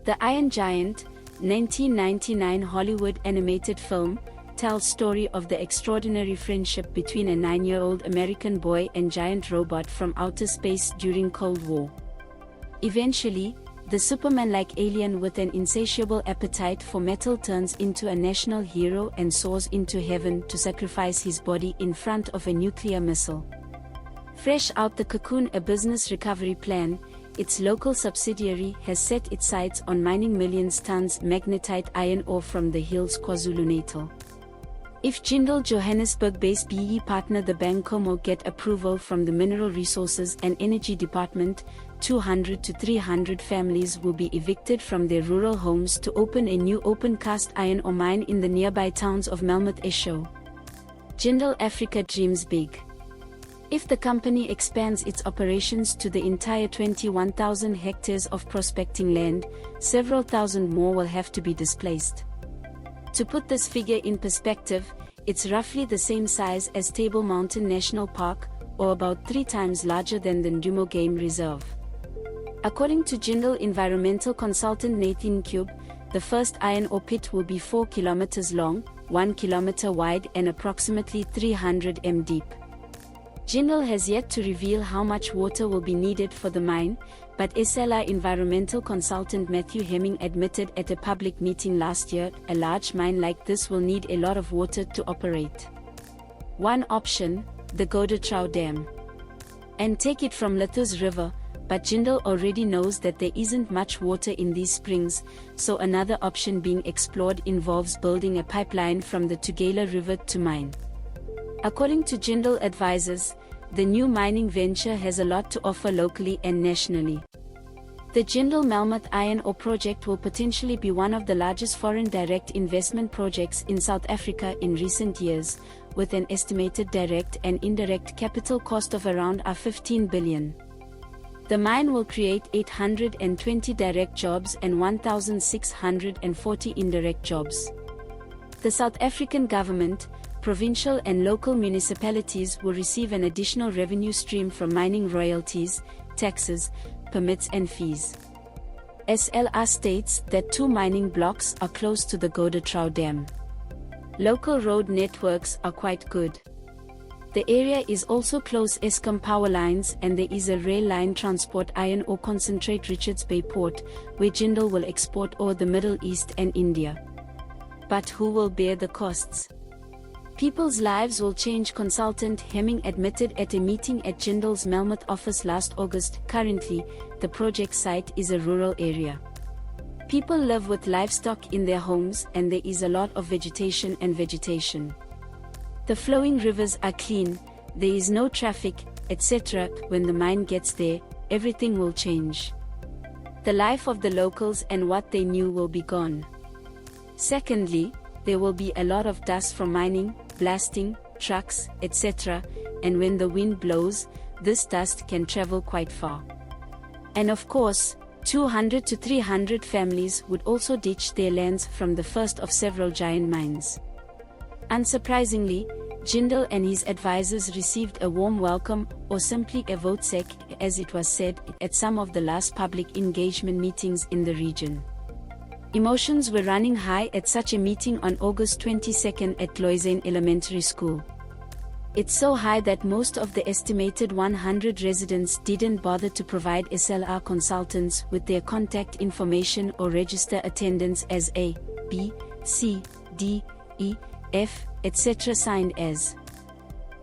The Iron Giant, 1999 Hollywood animated film, tells story of the extraordinary friendship between a 9-year-old American boy and giant robot from outer space during Cold War. Eventually, the Superman-like alien with an insatiable appetite for metal turns into a national hero and soars into heaven to sacrifice his body in front of a nuclear missile. Fresh out the cocoon, a business recovery plan, its local subsidiary has set its sights on mining millions tons magnetite iron ore from the hills KwaZulu-Natal. If Jindal Johannesburg-based BEE partner Thabang Khomo get approval from the Mineral Resources and Energy Department, 200 to 300 families will be evicted from their rural homes to open a new opencast iron ore mine in the nearby towns of Melmoth Eshowe. Jindal Africa dreams big. If the company expands its operations to the entire 21,000 hectares of prospecting land, several thousand more will have to be displaced. To put this figure in perspective, it's roughly the same size as Table Mountain National Park, or about 3 times larger than the Ndumo Game Reserve. According to Jindal environmental consultant Nathi Ncube, the first iron ore pit will be 4 kilometers long, 1 kilometer wide and approximately 300 m deep. Jindal has yet to reveal how much water will be needed for the mine, but SLR environmental consultant Matthew Hemming admitted at a public meeting last year, a large mine like this will need a lot of water to operate. One option, the Goedertrouw Dam. And take it from Mhlathuze River, but Jindal already knows that there isn't much water in these springs, so another option being explored involves building a pipeline from the Tugela River to mine. According to Jindal advisors, the new mining venture has a lot to offer locally and nationally. The Jindal Melmoth iron ore project will potentially be one of the largest foreign direct investment projects in South Africa in recent years, with an estimated direct and indirect capital cost of around 15 billion. The mine will create 820 direct jobs and 1,640 indirect jobs. The South African government, provincial and local municipalities will receive an additional revenue stream from mining royalties, taxes, permits and fees. SLR states that 2 mining blocks are close to the Goedertrouw Dam. Local road networks are quite good. The area is also close Eskom power lines and there is a rail line transport iron ore concentrate Richards Bay Port, where Jindal will export ore the Middle East and India. But who will bear the costs? People's lives will change, consultant Hemming admitted at a meeting at Jindal's Melmoth office last August. Currently, the project site is a rural area. People live with livestock in their homes and there is a lot of vegetation. The flowing rivers are clean, there is no traffic, etc. When the mine gets there, everything will change. The life of the locals and what they knew will be gone. Secondly, there will be a lot of dust from mining, blasting, trucks, etc., and when the wind blows, this dust can travel quite far. And of course, 200 to 300 families would also ditch their lands from the first of several giant mines. Unsurprisingly, Jindal and his advisors received a warm welcome, or simply a vote sec, as it was said, at some of the last public engagement meetings in the region. Emotions were running high at such a meeting on August 22 at Dloyezane Elementary School. It's so high that most of the estimated 100 residents didn't bother to provide SLR consultants with their contact information or register attendance as A, B, C, D, E, F, etc. signed as.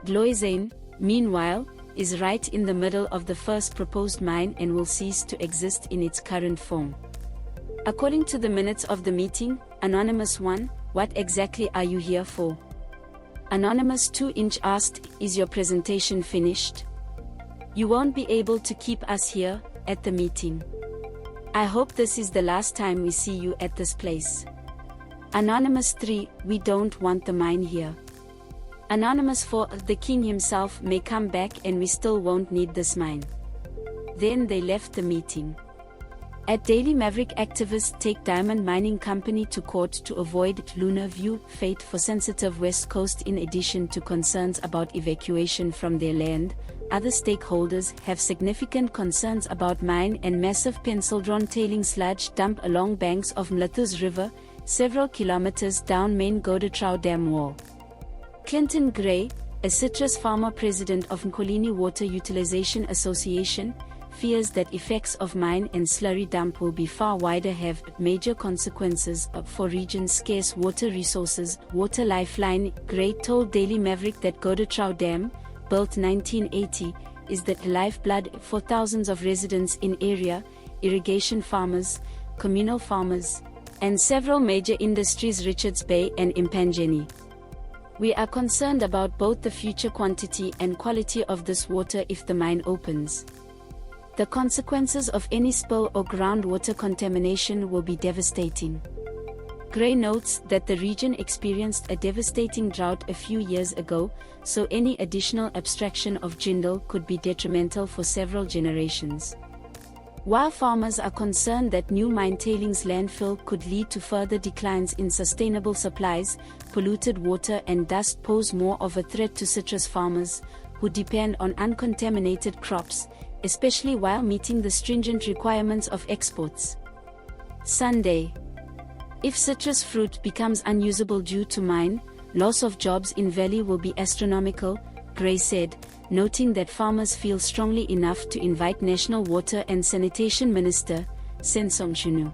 Dloyezane, meanwhile, is right in the middle of the first proposed mine and will cease to exist in its current form. According to the minutes of the meeting, Anonymous 1, what exactly are you here for? Anonymous 2-inch asked, is your presentation finished? You won't be able to keep us here, at the meeting. I hope this is the last time we see you at this place. Anonymous 3, we don't want the mine here. Anonymous 4, the king himself may come back and we still won't need this mine. Then they left the meeting. At Daily Maverick Activists take diamond mining company to court to avoid lunar view fate for sensitive West Coast. In addition to concerns about evacuation from their land, other stakeholders have significant concerns about mine and massive pencil-drawn tailing sludge dump along banks of Mhlathuze River, several kilometers down main Goedertrouw Dam wall. Clinton Gray, a citrus farmer president of Nkwalini Water Utilization Association, fears that effects of mine and slurry dump will be far wider, have major consequences for region's scarce water resources. Water Lifeline Gray told Daily Maverick that Goedertrouw Dam, built 1980, is the lifeblood for thousands of residents in area, irrigation farmers, communal farmers, and several major industries Richards Bay and Impangeni. We are concerned about both the future quantity and quality of this water if the mine opens. The consequences of any spill or groundwater contamination will be devastating. Gray notes that the region experienced a devastating drought a few years ago, so any additional abstraction of Jindal could be detrimental for several generations. While farmers are concerned that new mine tailings landfill could lead to further declines in sustainable supplies, polluted water and dust pose more of a threat to citrus farmers, who depend on uncontaminated crops, especially while meeting the stringent requirements of exports. Sunday. If citrus fruit becomes unusable due to mine, loss of jobs in valley will be astronomical, Gray said, noting that farmers feel strongly enough to invite National Water and Sanitation Minister, Sensom Shunu,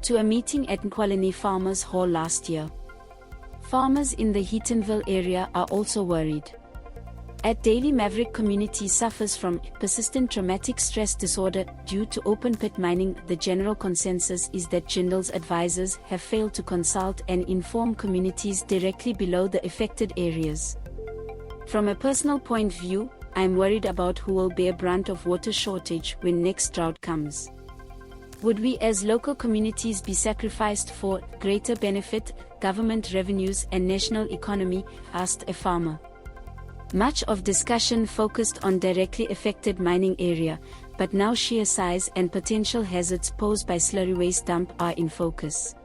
to a meeting at Nkwalini Farmers Hall last year. Farmers in the Heatonville area are also worried. At Daily Maverick, community suffers from persistent traumatic stress disorder due to open-pit mining. The general consensus is that Jindal's advisors have failed to consult and inform communities directly below the affected areas. From a personal point of view, I am worried about who will bear brunt of water shortage when next drought comes. Would we as local communities be sacrificed for greater benefit, government revenues and national economy, asked a farmer. Much of discussion focused on directly affected mining area, but now sheer size and potential hazards posed by slurry waste dump are in focus.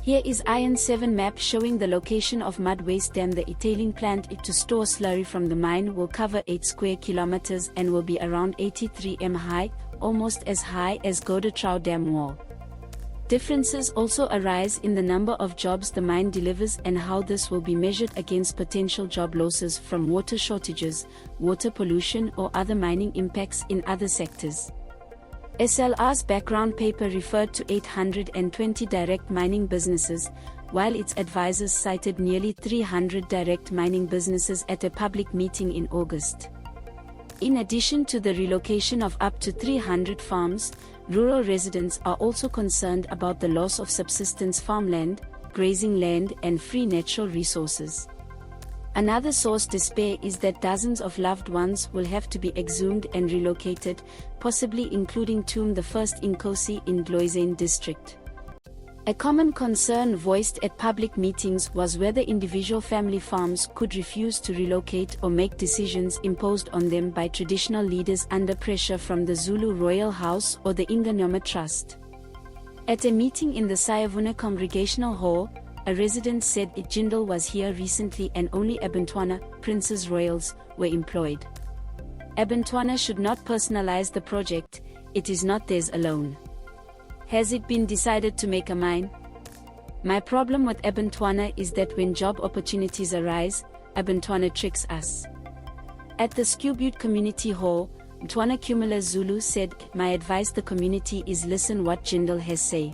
Here is Iron 7 map showing the location of mud waste dam. The tailing plant to store slurry from the mine will cover 8 square kilometers and will be around 83 m high, almost as high as Goedertrouw Dam wall. Differences also arise in the number of jobs the mine delivers and how this will be measured against potential job losses from water shortages, water pollution or other mining impacts in other sectors. SLR's background paper referred to 820 direct mining businesses, while its advisors cited nearly 300 direct mining businesses at a public meeting in August. In addition to the relocation of up to 300 farms, rural residents are also concerned about the loss of subsistence farmland, grazing land and free natural resources. Another source despair is that dozens of loved ones will have to be exhumed and relocated, possibly including Tomb the First Inkosi in Dloyezane district. A common concern voiced at public meetings was whether individual family farms could refuse to relocate or make decisions imposed on them by traditional leaders under pressure from the Zulu Royal House or the Inganyoma Trust. At a meeting in the Sayavuna Congregational Hall, a resident said Jindal was here recently and only Abantwana, Princes Royals, were employed. Abantwana should not personalize the project, it is not theirs alone. Has it been decided to make a mine? My problem with Abantwana is that when job opportunities arise, Abantwana tricks us. At the Skubute Community Hall, Mtwana Kumula Zulu said, "My advice the community is listen what Jindal has say.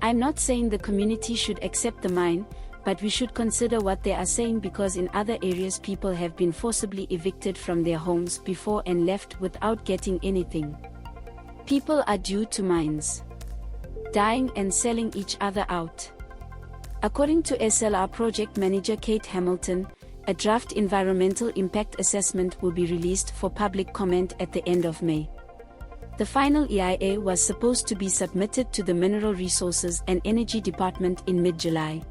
I'm not saying the community should accept the mine, but we should consider what they are saying because in other areas people have been forcibly evicted from their homes before and left without getting anything. People are due to mines, dying and selling each other out." According to SLR project manager Kate Hamilton, a draft environmental impact assessment will be released for public comment at the end of May. The final EIA was supposed to be submitted to the Mineral Resources and Energy Department in mid-July.